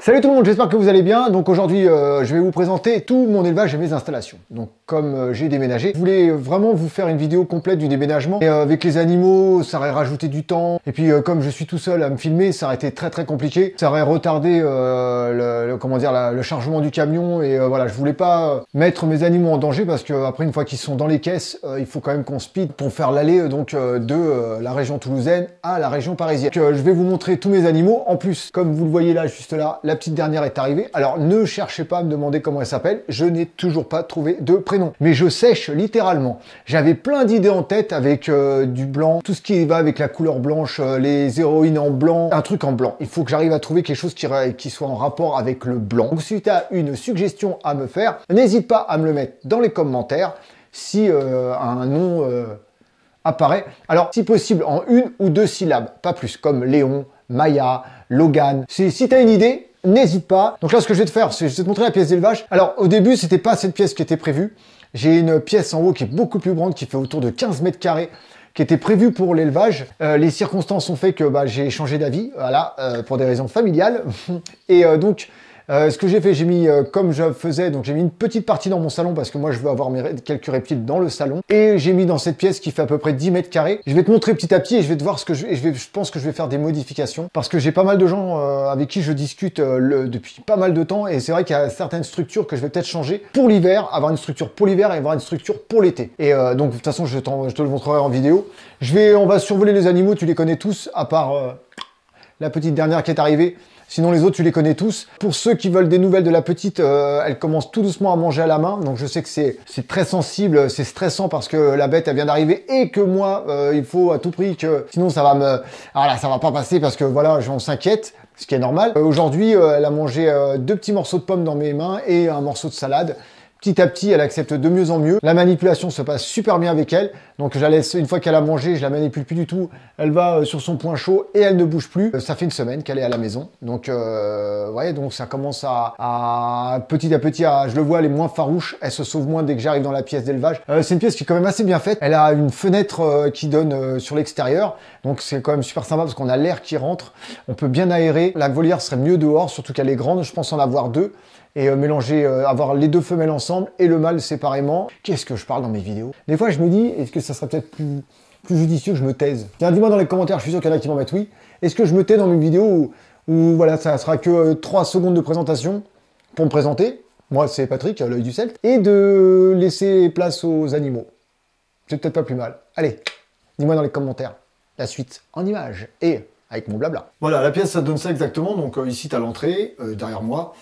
Salut tout le monde, j'espère que vous allez bien. Donc aujourd'hui, je vais vous présenter tout mon élevage et mes installations. Donc comme j'ai déménagé, je voulais vraiment vous faire une vidéo complète du déménagement. Et avec les animaux, ça aurait rajouté du temps. Et puis comme je suis tout seul à me filmer, ça aurait été très compliqué. Ça aurait retardé le chargement du camion. Et voilà, je voulais pas mettre mes animaux en danger parce que après une fois qu'ils sont dans les caisses, il faut quand même qu'on speed pour faire l'aller de la région toulousaine à la région parisienne. Donc, je vais vous montrer tous mes animaux. En plus, comme vous le voyez là, juste là, la petite dernière est arrivée. Alors ne cherchez pas à me demander comment elle s'appelle, je n'ai toujours pas trouvé de prénom. Mais je sèche littéralement. J'avais plein d'idées en tête avec du blanc, tout ce qui va avec la couleur blanche, les héroïnes en blanc, un truc en blanc. Il faut que j'arrive à trouver quelque chose qui soit en rapport avec le blanc. Donc si tu as une suggestion à me faire, n'hésite pas à me le mettre dans les commentaires si un nom apparaît. Alors si possible en 1 ou 2 syllabes, pas plus, comme Léon, Maya, Logan. Si tu as une idée, n'hésite pas. Donc là, ce que je vais te faire, c'est je vais te montrer la pièce d'élevage. Alors, au début, c'était pas cette pièce qui était prévue. J'ai une pièce en haut qui est beaucoup plus grande, qui fait autour de 15 mètres carrés, qui était prévue pour l'élevage. Les circonstances ont fait que j'ai changé d'avis, voilà, pour des raisons familiales. Et donc, ce que j'ai fait, j'ai mis, comme je faisais, donc j'ai mis une petite partie dans mon salon parce que moi je veux avoir quelques reptiles dans le salon. Et j'ai mis dans cette pièce qui fait à peu près 10 mètres carrés. Je vais te montrer petit à petit et je vais te voir ce que je pense que je vais faire des modifications parce que j'ai pas mal de gens avec qui je discute depuis pas mal de temps et c'est vrai qu'il y a certaines structures que je vais peut-être changer pour l'hiver, avoir une structure pour l'hiver et avoir une structure pour l'été. Et donc de toute façon, je te le montrerai en vidéo. On va survoler les animaux, tu les connais tous, à part la petite dernière qui est arrivée. Sinon, les autres, tu les connais tous. Pour ceux qui veulent des nouvelles de la petite, elle commence tout doucement à manger à la main. Donc, je sais que c'est très sensible, c'est stressant parce que la bête, elle vient d'arriver et que moi, il faut à tout prix que... Sinon, ça va pas passer parce que voilà, on s'inquiète, ce qui est normal. Aujourd'hui, elle a mangé 2 petits morceaux de pommes dans mes mains et un morceau de salade. Petit à petit, elle accepte de mieux en mieux. La manipulation se passe super bien avec elle. Donc je la laisse, une fois qu'elle a mangé, je la manipule plus du tout. Elle va sur son point chaud et elle ne bouge plus. Ça fait une semaine qu'elle est à la maison. Donc donc ça commence à petit à petit, je le vois, elle est moins farouche. Elle se sauve moins dès que j'arrive dans la pièce d'élevage. C'est une pièce qui est quand même assez bien faite. Elle a une fenêtre qui donne sur l'extérieur. Donc c'est quand même super sympa parce qu'on a l'air qui rentre. On peut bien aérer. La volière serait mieux dehors, surtout qu'elle est grande. Je pense en avoir 2. Et mélanger, avoir les 2 femelles ensemble et le mâle séparément. Qu'est-ce que je parle dans mes vidéos? Des fois, je me dis, est-ce que ça serait peut-être plus judicieux que je me taise? Tiens, dis-moi dans les commentaires, je suis sûr qu'il y en a qui vont mettre oui. Est-ce que je me tais dans mes vidéos où voilà, ça sera que 3 secondes de présentation pour me présenter? Moi, c'est Patrick, l'œil du Celte. Et de laisser place aux animaux. C'est peut-être pas plus mal. Allez, dis-moi dans les commentaires la suite en images et avec mon blabla. Voilà, la pièce, ça donne ça exactement. Donc ici, tu as l'entrée, derrière moi.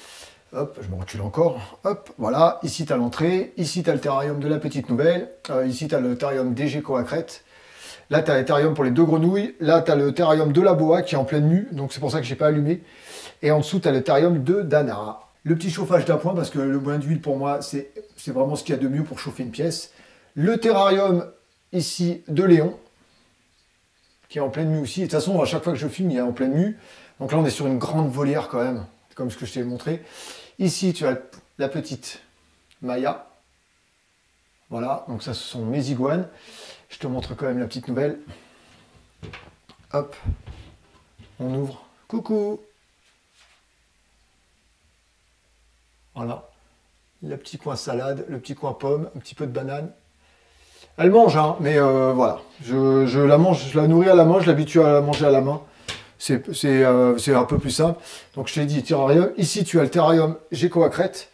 Hop, je me recule encore. Hop, voilà. Ici, tu as l'entrée. Ici, tu as le terrarium de la petite nouvelle. Ici, tu as le terrarium des geckos à crête. Là, tu as le terrarium pour les 2 grenouilles. Là, tu as le terrarium de la boa qui est en pleine nue. Donc, c'est pour ça que je n'ai pas allumé. Et en dessous, tu as le terrarium de Dana. Le petit chauffage d'appoint, parce que le bain d'huile, pour moi, c'est vraiment ce qu'il y a de mieux pour chauffer une pièce. Le terrarium, ici, de Léon, qui est en pleine nue aussi. Et de toute façon, à chaque fois que je filme, il est en pleine nue. Donc là, on est sur une grande volière quand même, comme ce que je t'ai montré. Ici, tu as la petite Maya. Voilà, donc ça, ce sont mes iguanes. Je te montre quand même la petite nouvelle. Hop, on ouvre. Coucou. Voilà, le petit coin salade, le petit coin pomme, un petit peu de banane. Elle mange, hein, mais voilà. Je la mange, je la nourris à la main, je l'habitue à la manger à la main. C'est un peu plus simple. Donc je t'ai dit terrarium. Ici tu as le terrarium gecko à crête.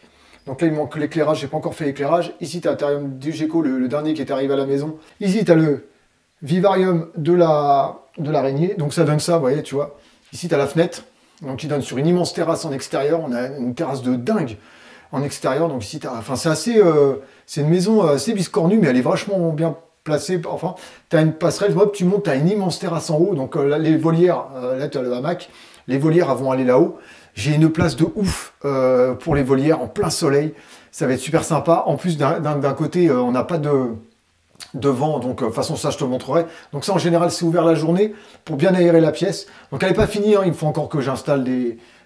Donc là il manque l'éclairage, j'ai pas encore fait l'éclairage. Ici tu as le terrarium du gecko, le dernier qui est arrivé à la maison. Ici tu as le vivarium de l'araignée. Donc ça donne ça, vous voyez, tu vois. Ici tu as la fenêtre, donc qui donne sur une immense terrasse en extérieur. On a une terrasse de dingue en extérieur. Donc ici c'est une maison assez biscornue, mais elle est vachement bien placé, enfin, tu as une passerelle, hop, tu montes, tu as une immense terrasse en haut, donc là, les volières, là tu as le hamac, les volières vont aller là-haut. J'ai une place de ouf pour les volières en plein soleil, ça va être super sympa. En plus, d'un côté, on n'a pas de vent, donc de toute façon, ça je te montrerai. Donc ça, en général, c'est ouvert la journée pour bien aérer la pièce. Donc elle n'est pas finie, hein, il faut encore que j'installe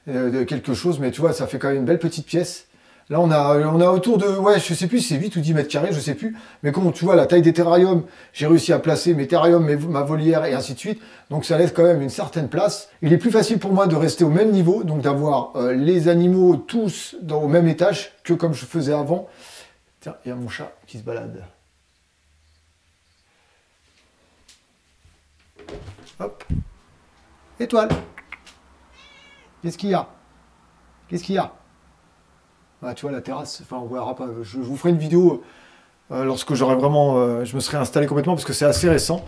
quelque chose, mais tu vois, ça fait quand même une belle petite pièce. Là, on a autour de, ouais, je sais plus, c'est 8 ou 10 mètres carrés, je sais plus. Mais comme tu vois, la taille des terrariums, j'ai réussi à placer mes terrariums, ma volière et ainsi de suite. Donc, ça laisse quand même une certaine place. Il est plus facile pour moi de rester au même niveau, donc d'avoir les animaux tous au même étage que comme je faisais avant. Tiens, il y a mon chat qui se balade. Hop. Étoile. Qu'est-ce qu'il y a? Qu'est-ce qu'il y a? Ah, tu vois, la terrasse, enfin, on verra pas. Je vous ferai une vidéo lorsque j'aurai vraiment... je me serai installé complètement parce que c'est assez récent.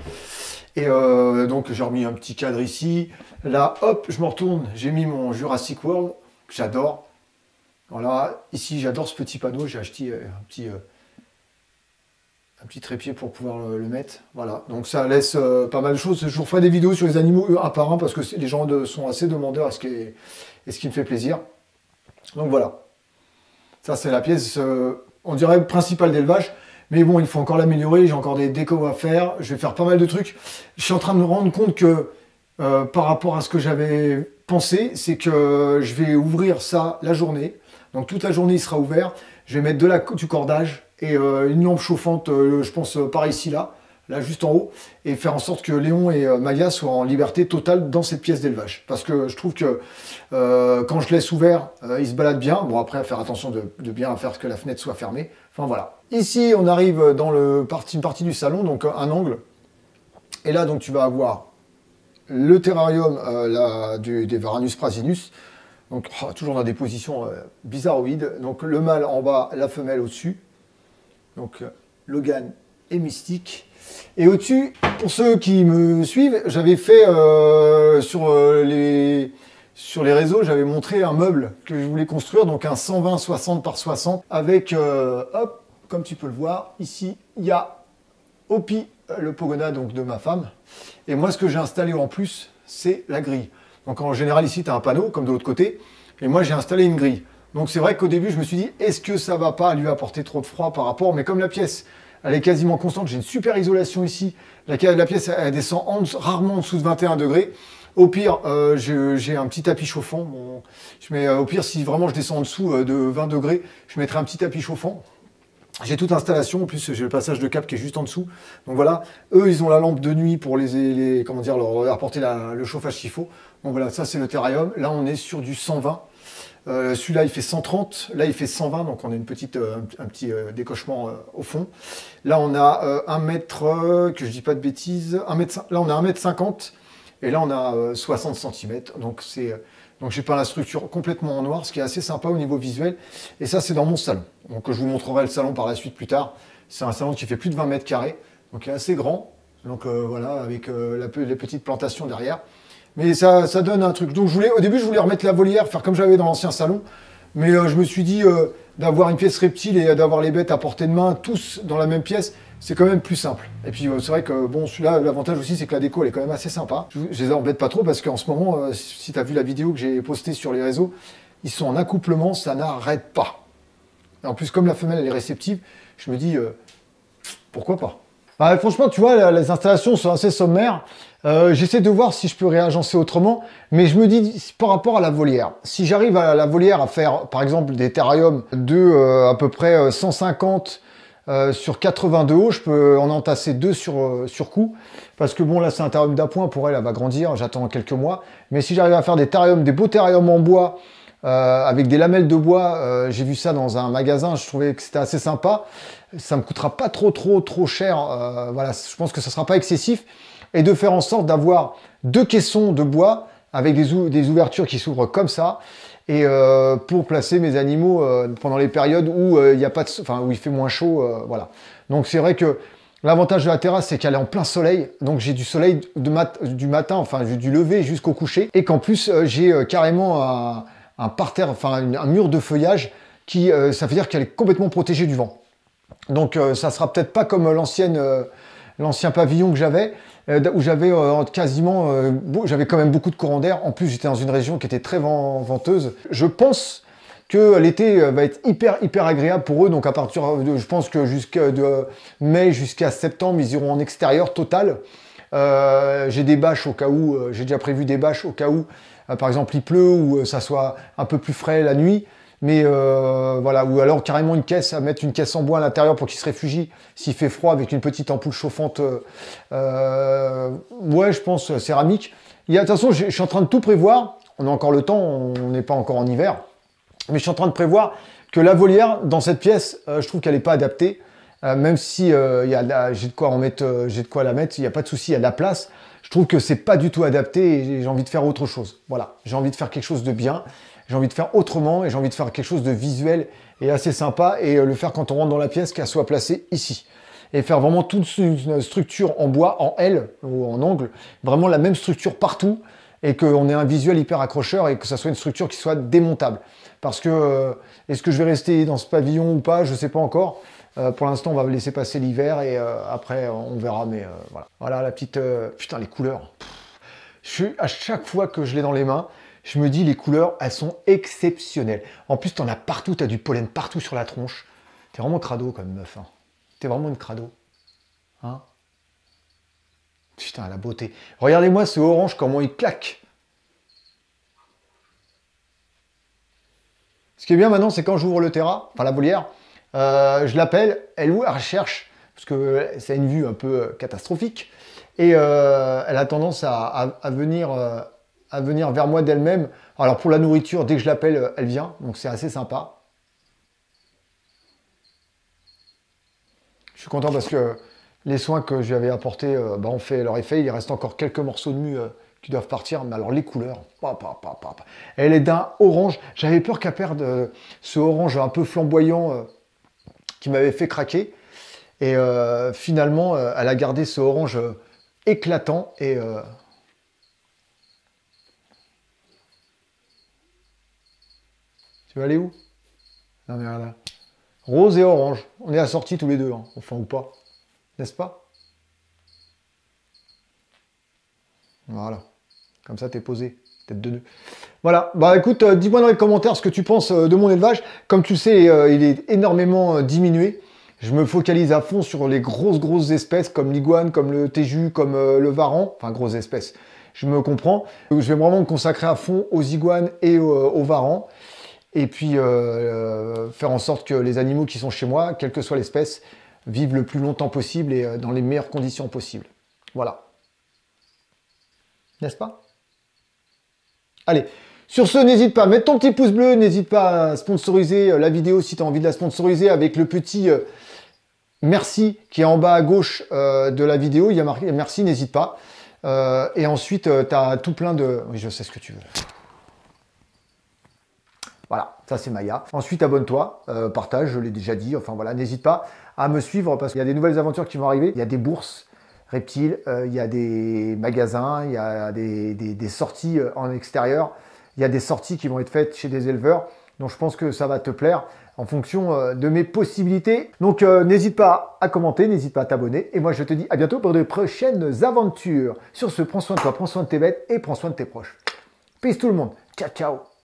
Et donc, j'ai remis un petit cadre ici. Là, hop, je me retourne. J'ai mis mon Jurassic World, que j'adore. Voilà, ici, j'adore ce petit panneau. J'ai acheté un petit trépied pour pouvoir le mettre. Voilà, donc ça laisse pas mal de choses. Je vous ferai des vidéos sur les animaux un par un parce que les gens sont assez demandeurs et ce qui me fait plaisir. Donc voilà. Ça, c'est la pièce, on dirait, principale d'élevage. Mais bon, il faut encore l'améliorer. J'ai encore des décos à faire. Je vais faire pas mal de trucs. Je suis en train de me rendre compte que par rapport à ce que j'avais pensé, c'est que je vais ouvrir ça la journée. Donc toute la journée, il sera ouvert. Je vais mettre du cordage et une lampe chauffante, je pense, par ici, là, juste en haut, et faire en sorte que Léon et Maya soient en liberté totale dans cette pièce d'élevage. Parce que je trouve que quand je laisse ouvert, ils se baladent bien. Bon, après, à faire attention de bien faire que la fenêtre soit fermée. Enfin, voilà. Ici, on arrive dans une partie du salon, donc un angle. Et là, donc, tu vas avoir le terrarium des Varanus prasinus. Donc, toujours dans des positions bizarroïdes. Donc, le mâle en bas, la femelle au-dessus. Donc, Logan et Mystique. Et au-dessus, pour ceux qui me suivent, j'avais fait sur les réseaux, j'avais montré un meuble que je voulais construire, donc un 120 60 par 60, avec, hop, comme tu peux le voir, ici, il y a Hopi, le Pogona donc de ma femme. Et moi, ce que j'ai installé en plus, c'est la grille. Donc en général, ici, tu as un panneau, comme de l'autre côté, et moi, j'ai installé une grille. Donc c'est vrai qu'au début, je me suis dit, est-ce que ça va pas lui apporter trop de froid par rapport, mais comme la pièce, elle est quasiment constante, j'ai une super isolation ici, la pièce, elle descend rarement en dessous de 21 degrés. Au pire, j'ai un petit tapis chauffant. Au pire, si vraiment je descends en dessous de 20 degrés, je mettrai un petit tapis chauffant. J'ai toute installation, en plus j'ai le passage de câble qui est juste en dessous. Donc voilà, eux ils ont la lampe de nuit pour comment dire, leur apporter le chauffage qu'il faut. Donc voilà, ça c'est le terrarium. Là on est sur du 120. Celui-là il fait 130, là il fait 120, donc on a un petit décochement au fond. Là on a 1 mètre, que je dis pas de bêtises, là on a 1,50 m et là on a 60 cm. Donc j'ai peint la structure complètement en noir, ce qui est assez sympa au niveau visuel. Et ça, c'est dans mon salon. Donc je vous montrerai le salon par la suite plus tard. C'est un salon qui fait plus de 20 mètres carrés, donc il est assez grand. Donc voilà, avec les petites plantations derrière. Mais ça donne un truc. Donc au début, je voulais remettre la volière, faire comme j'avais dans l'ancien salon. Mais je me suis dit d'avoir une pièce reptile et d'avoir les bêtes à portée de main, tous dans la même pièce, c'est quand même plus simple. Et puis c'est vrai que bon, celui-là, l'avantage aussi, c'est que la déco, elle est quand même assez sympa. Je les embête pas trop parce qu'en ce moment, si tu as vu la vidéo que j'ai postée sur les réseaux, ils sont en accouplement, ça n'arrête pas. Et en plus, comme la femelle, elle est réceptive, je me dis, pourquoi pas. Bah, franchement, tu vois, les installations sont assez sommaires. J'essaie de voir si je peux réagencer autrement, mais je me dis par rapport à la volière, si j'arrive à la volière à faire par exemple des terrariums de à peu près 150 sur 80 de haut, je peux en entasser 2 sur coup, parce que bon là c'est un terrarium d'appoint, pour elle va grandir, j'attends quelques mois, mais si j'arrive à faire des beaux terrariums en bois, avec des lamelles de bois, j'ai vu ça dans un magasin, je trouvais que c'était assez sympa, ça me coûtera pas trop cher, voilà, je pense que ça sera pas excessif, et de faire en sorte d'avoir 2 caissons de bois avec des ouvertures qui s'ouvrent comme ça, et pour placer mes animaux pendant les périodes où il y a pas où il fait moins chaud, voilà. Donc c'est vrai que l'avantage de la terrasse, c'est qu'elle est en plein soleil, donc j'ai du soleil du matin, enfin du lever jusqu'au coucher, et qu'en plus j'ai carrément un parterre, enfin un mur de feuillage qui, ça veut dire qu'elle est complètement protégée du vent. Donc ça sera peut-être pas comme l'ancien pavillon que j'avais, où j'avais j'avais quand même beaucoup de courant d'air. En plus, j'étais dans une région qui était très venteuse. Je pense que l'été va être hyper agréable pour eux. Donc à partir je pense que de mai jusqu'à septembre, ils iront en extérieur total. J'ai des bâches au cas où, j'ai déjà prévu des bâches au cas où, par exemple, il pleut ou ça soit un peu plus frais la nuit. Mais voilà, ou alors carrément une caisse, à mettre une caisse en bois à l'intérieur pour qu'il se réfugie s'il fait froid avec une petite ampoule chauffante. Ouais, je pense céramique. De toute façon, je suis en train de tout prévoir. On a encore le temps, on n'est pas encore en hiver. Mais je suis en train de prévoir que la volière, dans cette pièce, je trouve qu'elle n'est pas adaptée. Même si j'ai de quoi en mettre, j'ai de quoi la mettre, il n'y a pas de souci, il y a de la place. Je trouve que c'est pas du tout adapté et j'ai envie de faire autre chose. Voilà, j'ai envie de faire quelque chose de bien, j'ai envie de faire autrement et j'ai envie de faire quelque chose de visuel et assez sympa et le faire quand on rentre dans la pièce, qu'elle soit placée ici. Et faire vraiment toute une structure en bois, en L ou en angle, vraiment la même structure partout et qu'on ait un visuel hyper accrocheur et que ça soit une structure qui soit démontable. Parce que est-ce que je vais rester dans ce pavillon ou pas, je ne sais pas encore. Pour l'instant, on va laisser passer l'hiver et après, on verra. Mais voilà. Voilà la petite... putain, les couleurs. À chaque fois que je l'ai dans les mains, je me dis, les couleurs, elles sont exceptionnelles. En plus, t'en as partout, t'as du pollen partout sur la tronche. T'es vraiment crado comme meuf. Hein. T'es vraiment une crado. Hein? Putain, la beauté. Regardez-moi ce orange, comment il claque. Ce qui est bien maintenant, c'est quand j'ouvre le terrain, enfin la volière, je l'appelle, elle recherche, parce que ça a une vue un peu catastrophique, et elle a tendance à venir vers moi d'elle-même. Alors pour la nourriture, dès que je l'appelle, elle vient, donc c'est assez sympa. Je suis content parce que les soins que je lui avais apportés ont fait leur effet. Il reste encore quelques morceaux de mue qui doivent partir, mais alors les couleurs, elle est d'un orange. J'avais peur qu'elle perde ce orange un peu flamboyant qui m'avait fait craquer. Et finalement, elle a gardé ce orange éclatant. Et tu vas aller où? Non mais voilà. Rose et orange. On est assortis tous les deux, hein. Enfin ou pas. N'est-ce pas? Voilà. Comme ça, t'es posé. Tête de nœud. Voilà. Bah écoute, dis-moi dans les commentaires ce que tu penses de mon élevage. Comme tu sais, il est énormément diminué. Je me focalise à fond sur les grosses espèces comme l'iguane, comme le téju, comme le varan. Enfin, grosses espèces. Je me comprends. Je vais vraiment me consacrer à fond aux iguanes et aux varans. Et puis, faire en sorte que les animaux qui sont chez moi, quelle que soit l'espèce, vivent le plus longtemps possible et dans les meilleures conditions possibles. Voilà. N'est-ce pas? Allez, sur ce, n'hésite pas à mettre ton petit pouce bleu, n'hésite pas à sponsoriser la vidéo si tu as envie de la sponsoriser avec le petit merci qui est en bas à gauche de la vidéo. Il y a marqué merci, n'hésite pas. Et ensuite, tu as tout plein de... Oui, je sais ce que tu veux. Voilà, ça c'est Maya. Ensuite, abonne-toi, partage, je l'ai déjà dit. Enfin voilà, n'hésite pas à me suivre parce qu'il y a des nouvelles aventures qui vont arriver. Il y a des bourses reptiles, il y a des magasins, il y a des sorties en extérieur. Il y a des sorties qui vont être faites chez des éleveurs. Donc je pense que ça va te plaire en fonction de mes possibilités. Donc n'hésite pas à commenter, n'hésite pas à t'abonner. Et moi je te dis à bientôt pour de prochaines aventures. Sur ce, prends soin de toi, prends soin de tes bêtes et prends soin de tes proches. Peace tout le monde. Ciao, ciao.